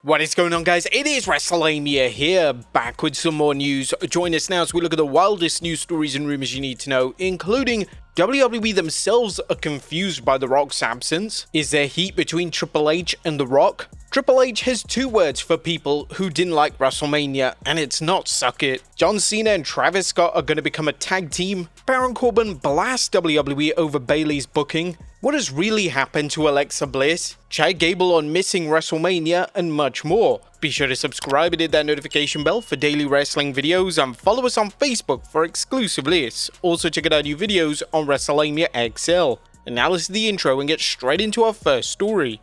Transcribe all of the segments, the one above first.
What is going on, guys? It is Wrestlelamia here, back with some more news. Join us now as we look at the wildest news stories and rumors you need to know, including WWE themselves are confused by The Rock's absence. Is there heat between Triple H and The Rock? Triple H has two words for people who didn't like WrestleMania, and it's not suck it. John Cena and Travis Scott are going to become a tag team. Baron Corbin blasts WWE over Bayley's booking. What has really happened to Alexa Bliss? Chad Gable on missing WrestleMania, and much more. Be sure to subscribe and hit that notification bell for daily wrestling videos, and follow us on Facebook for exclusive lists. Also check out our new videos on Wrestlelamia XL. And now let's do the intro and get straight into our first story.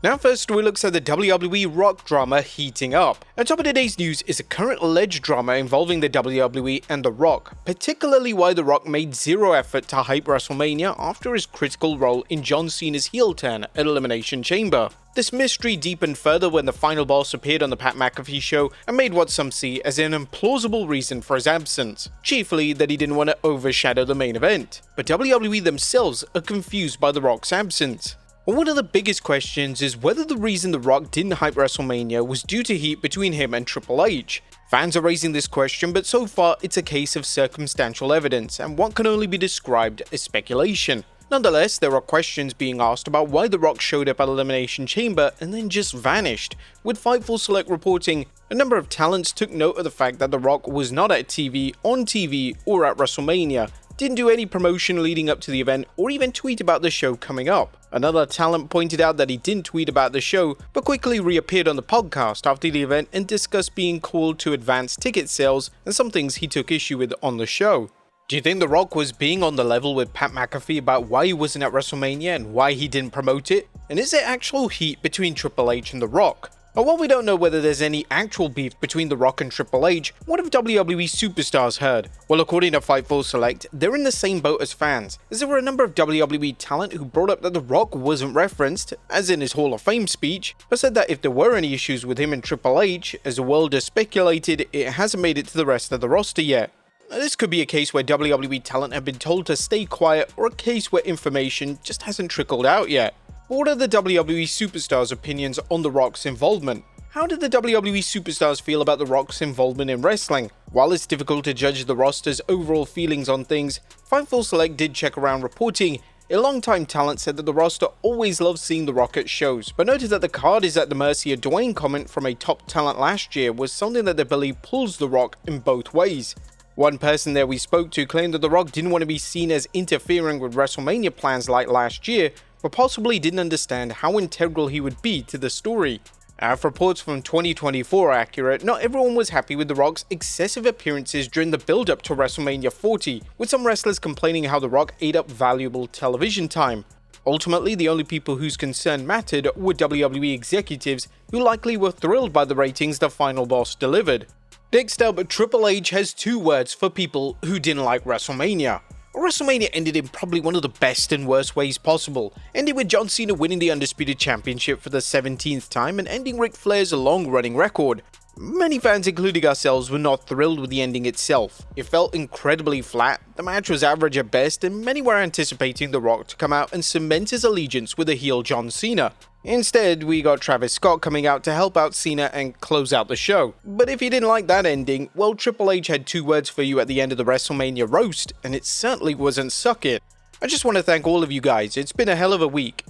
Now first we look at the WWE Rock drama heating up. On top of today's news is a current alleged drama involving the WWE and The Rock, particularly why The Rock made zero effort to hype WrestleMania after his critical role in John Cena's heel turn at Elimination Chamber. This mystery deepened further when the final boss appeared on the Pat McAfee show and made what some see as an implausible reason for his absence, chiefly that he didn't want to overshadow the main event. But WWE themselves are confused by The Rock's absence. One of the biggest questions is whether the reason The Rock didn't hype WrestleMania was due to heat between him and Triple H. Fans are raising this question, but so far it's a case of circumstantial evidence and what can only be described as speculation. Nonetheless, there are questions being asked about why The Rock showed up at Elimination Chamber and then just vanished, with Fightful Select reporting a number of talents took note of the fact that The Rock was not at TV, on TV, or at WrestleMania, didn't do any promotion leading up to the event or even tweet about the show coming up. Another talent pointed out that he didn't tweet about the show, but quickly reappeared on the podcast after the event and discussed being called to advance ticket sales and some things he took issue with on the show. Do you think The Rock was being on the level with Pat McAfee about why he wasn't at WrestleMania and why he didn't promote it? And is there actual heat between Triple H and The Rock? But while we don't know whether there's any actual beef between The Rock and Triple H, what have WWE superstars heard? Well, according to Fightful Select, they're in the same boat as fans, as there were a number of WWE talent who brought up that The Rock wasn't referenced, as in his Hall of Fame speech, but said that if there were any issues with him and Triple H, as the world has speculated, it hasn't made it to the rest of the roster yet. Now, this could be a case where WWE talent have been told to stay quiet, or a case where information just hasn't trickled out yet. What are the WWE superstars' opinions on The Rock's involvement? How did the WWE superstars feel about The Rock's involvement in wrestling? While it's difficult to judge the roster's overall feelings on things, Fightful Select did check around reporting. A longtime talent said that the roster always loves seeing The Rock at shows, but noted that the card is at the mercy of Dwayne comment from a top talent last year was something that they believe pulls The Rock in both ways. One person there we spoke to claimed that The Rock didn't want to be seen as interfering with WrestleMania plans like last year, but possibly didn't understand how integral he would be to the story. If reports from 2024 are accurate, not everyone was happy with The Rock's excessive appearances during the build-up to WrestleMania 40, with some wrestlers complaining how The Rock ate up valuable television time. Ultimately, the only people whose concern mattered were WWE executives, who likely were thrilled by the ratings the final boss delivered. Next up, Triple H has two words for people who didn't like WrestleMania. WrestleMania ended in probably one of the best and worst ways possible, ending with John Cena winning the Undisputed Championship for the 17th time and ending Ric Flair's long-running record. Many fans, including ourselves, were not thrilled with the ending itself. It felt incredibly flat, the match was average at best, and many were anticipating The Rock to come out and cement his allegiance with the heel John Cena. Instead, we got Travis Scott coming out to help out Cena and close out the show. But if you didn't like that ending, well, Triple H had two words for you at the end of the WrestleMania roast, and it certainly wasn't suck it. I just want to thank all of you guys. It's been a hell of a week.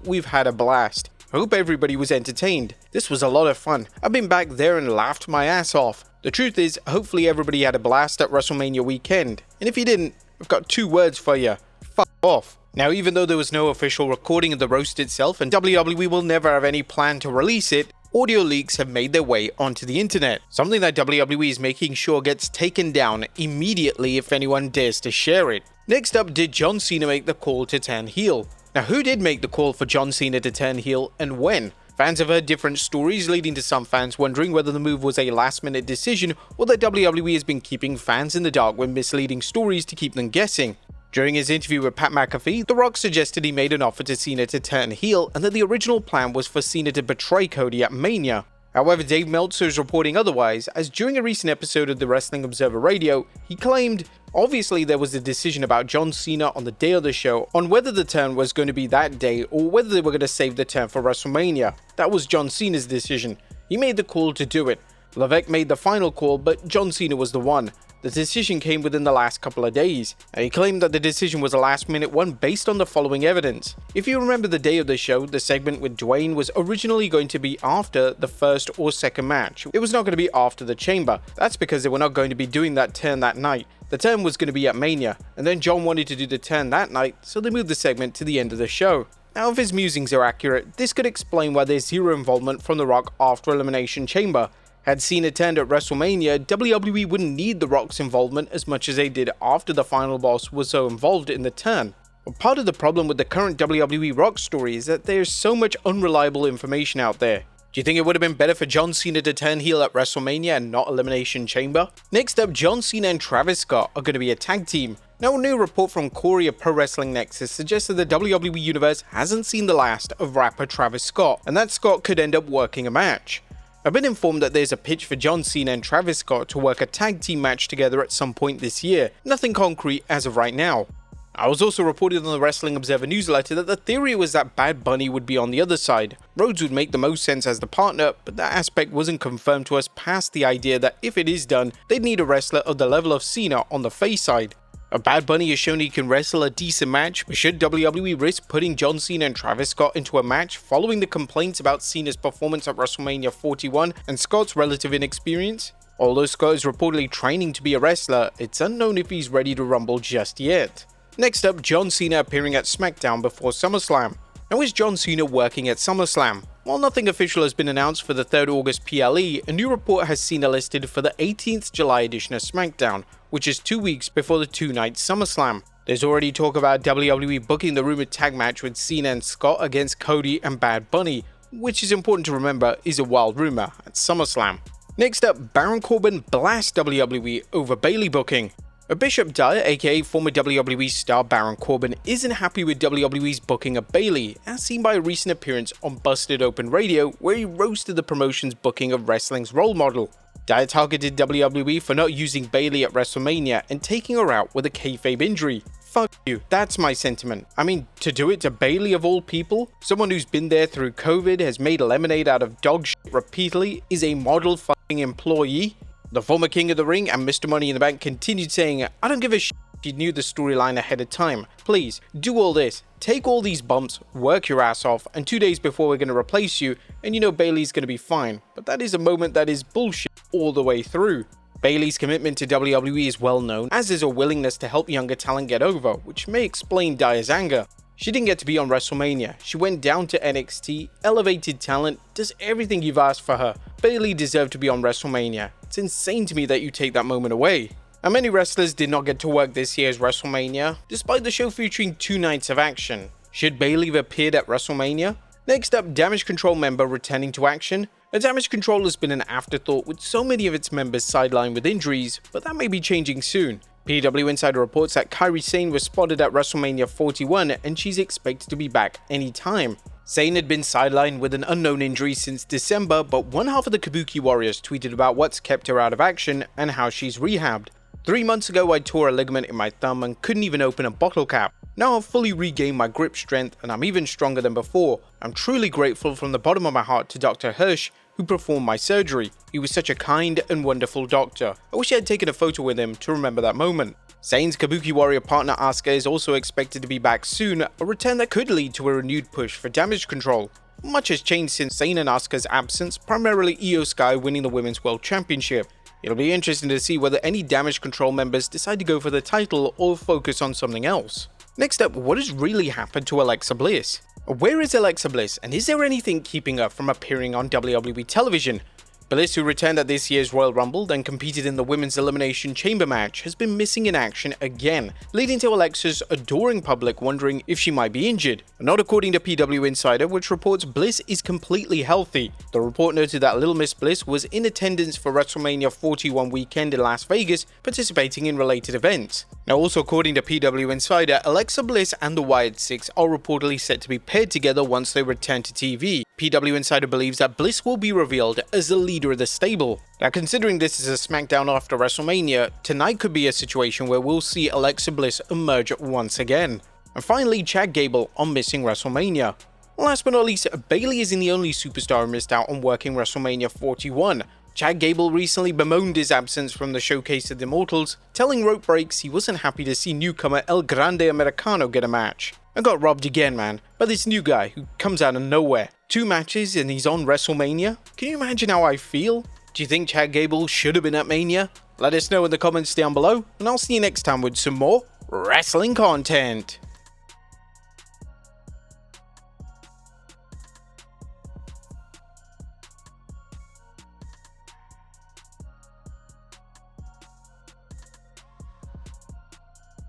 We've had a blast. I hope everybody was entertained. This was a lot of fun. I've been back there and laughed my ass off. The truth is, hopefully everybody had a blast at WrestleMania weekend. And if you didn't, I've got two words for you. Fuck off. Now, even though there was no official recording of the roast itself and WWE will never have any plan to release it, audio leaks have made their way onto the internet, something that WWE is making sure gets taken down immediately if anyone dares to share it. Next up, did John Cena make the call to turn heel? Now, who did make the call for John Cena to turn heel and when? Fans have heard different stories, leading to some fans wondering whether the move was a last-minute decision or that WWE has been keeping fans in the dark with misleading stories to keep them guessing. During his interview with Pat McAfee, The Rock suggested he made an offer to Cena to turn heel and that the original plan was for Cena to betray Cody at Mania. However, Dave Meltzer is reporting otherwise, as during a recent episode of the Wrestling Observer Radio, he claimed, obviously there was a decision about John Cena on the day of the show on whether the turn was going to be that day or whether they were going to save the turn for WrestleMania. That was John Cena's decision. He made the call to do it. Levesque made the final call, but John Cena was the one. The decision came within the last couple of days, and he claimed that the decision was a last-minute one based on the following evidence. If you remember the day of the show, the segment with Dwayne was originally going to be after the first or second match. It was not going to be after the Chamber. That's because they were not going to be doing that turn that night. The turn was going to be at Mania, and then John wanted to do the turn that night, so they moved the segment to the end of the show. Now, if his musings are accurate, this could explain why there's zero involvement from The Rock after Elimination Chamber. Had Cena turned at WrestleMania, WWE wouldn't need The Rock's involvement as much as they did after the final boss was so involved in the turn. But part of the problem with the current WWE Rock story is that there's so much unreliable information out there. Do you think it would have been better for John Cena to turn heel at WrestleMania and not Elimination Chamber? Next up, John Cena and Travis Scott are going to be a tag team. Now, a new report from Corey of Pro Wrestling Nexus suggests that the WWE Universe hasn't seen the last of rapper Travis Scott, and that Scott could end up working a match. I've been informed that there's a pitch for John Cena and Travis Scott to work a tag team match together at some point this year. Nothing concrete as of right now. I was also reported on the Wrestling Observer newsletter that the theory was that Bad Bunny would be on the other side. Rhodes would make the most sense as the partner, but that aspect wasn't confirmed to us past the idea that if it is done, they'd need a wrestler of the level of Cena on the face side. A Bad Bunny has shown he can wrestle a decent match, but should WWE risk putting John Cena and Travis Scott into a match following the complaints about Cena's performance at WrestleMania 41 and Scott's relative inexperience? Although Scott is reportedly training to be a wrestler, it's unknown if he's ready to rumble just yet. Next up, John Cena appearing at SmackDown before SummerSlam. Now, is John Cena working at SummerSlam? While nothing official has been announced for the 3rd August PLE, a new report has Cena listed for the 18th July edition of SmackDown, which is 2 weeks before the 2-night SummerSlam. There's already talk about WWE booking the rumored tag match with Cena and Scott against Cody and Bad Bunny, which is important to remember is a wild rumor at SummerSlam. Next up, Baron Corbin blasts WWE over Bayley booking. Bishop Dyer, aka former WWE star Baron Corbin, isn't happy with WWE's booking of Bayley, as seen by a recent appearance on Busted Open Radio where he roasted the promotion's booking of wrestling's role model. Dyer targeted WWE for not using Bayley at WrestleMania and taking her out with a kayfabe injury. Fuck you, that's my sentiment. I mean, to do it to Bayley of all people, someone who's been there through COVID, has made lemonade out of dog shit repeatedly, is a model fucking employee? The former King of the Ring and Mr. Money in the Bank continued saying, I don't give a shit if you knew the storyline ahead of time. Please, do all this. Take all these bumps, work your ass off, and 2 days before we're going to replace you, and you know Bayley's going to be fine. But that is a moment that is bullshit all the way through. Bayley's commitment to WWE is well known, as is her willingness to help younger talent get over, which may explain Dyer's anger. She didn't get to be on WrestleMania. She went down to NXT, elevated talent, does everything you've asked for her. Bayley deserved to be on WrestleMania. It's insane to me that you take that moment away. And many wrestlers did not get to work this year's WrestleMania, despite the show featuring 2 nights of action. Should Bayley have appeared at WrestleMania? Next up, Damage-CTRL member returning to action. A Damage-CTRL has been an afterthought with so many of its members sidelined with injuries, but that may be changing soon. PW Insider reports that Kairi Sane was spotted at WrestleMania 41 and she's expected to be back anytime. Sane had been sidelined with an unknown injury since December, but one half of the Kabuki Warriors tweeted about what's kept her out of action and how she's rehabbed. 3 months ago I tore a ligament in my thumb and couldn't even open a bottle cap. Now I've fully regained my grip strength and I'm even stronger than before. I'm truly grateful from the bottom of my heart to Dr. Hirsch, who performed my surgery. He was such a kind and wonderful doctor. I wish I had taken a photo with him to remember that moment. Sane's Kabuki Warrior partner Asuka is also expected to be back soon, a return that could lead to a renewed push for Damage-CTRL. Much has changed since Sane and Asuka's absence, primarily Io Sky winning the Women's World Championship. It'll be interesting to see whether any Damage-CTRL members decide to go for the title or focus on something else. Next up, what has really happened to Alexa Bliss? Where is Alexa Bliss, and is there anything keeping her from appearing on WWE television? Bliss, who returned at this year's Royal Rumble, then competed in the Women's Elimination Chamber match, has been missing in action again, leading to Alexa's adoring public wondering if she might be injured. Not according to PW Insider, which reports Bliss is completely healthy. The report noted that Little Miss Bliss was in attendance for WrestleMania 41 weekend in Las Vegas, participating in related events. Now, also according to PW Insider, Alexa Bliss and the Wyatt Six are reportedly set to be paired together once they return to TV, PW Insider believes that Bliss will be revealed as the leader of the stable. Now, considering this is a SmackDown after WrestleMania, tonight could be a situation where we'll see Alexa Bliss emerge once again. And finally, Chad Gable on missing WrestleMania. Last but not least, Bayley isn't the only superstar who missed out on working WrestleMania 41. Chad Gable recently bemoaned his absence from the Showcase of the Immortals, telling Rope Breaks he wasn't happy to see newcomer El Grande Americano get a match. I got robbed again, man, by this new guy who comes out of nowhere. 2 matches and he's on WrestleMania? Can you imagine how I feel? Do you think Chad Gable should have been at Mania? Let us know in the comments down below, and I'll see you next time with some more wrestling content.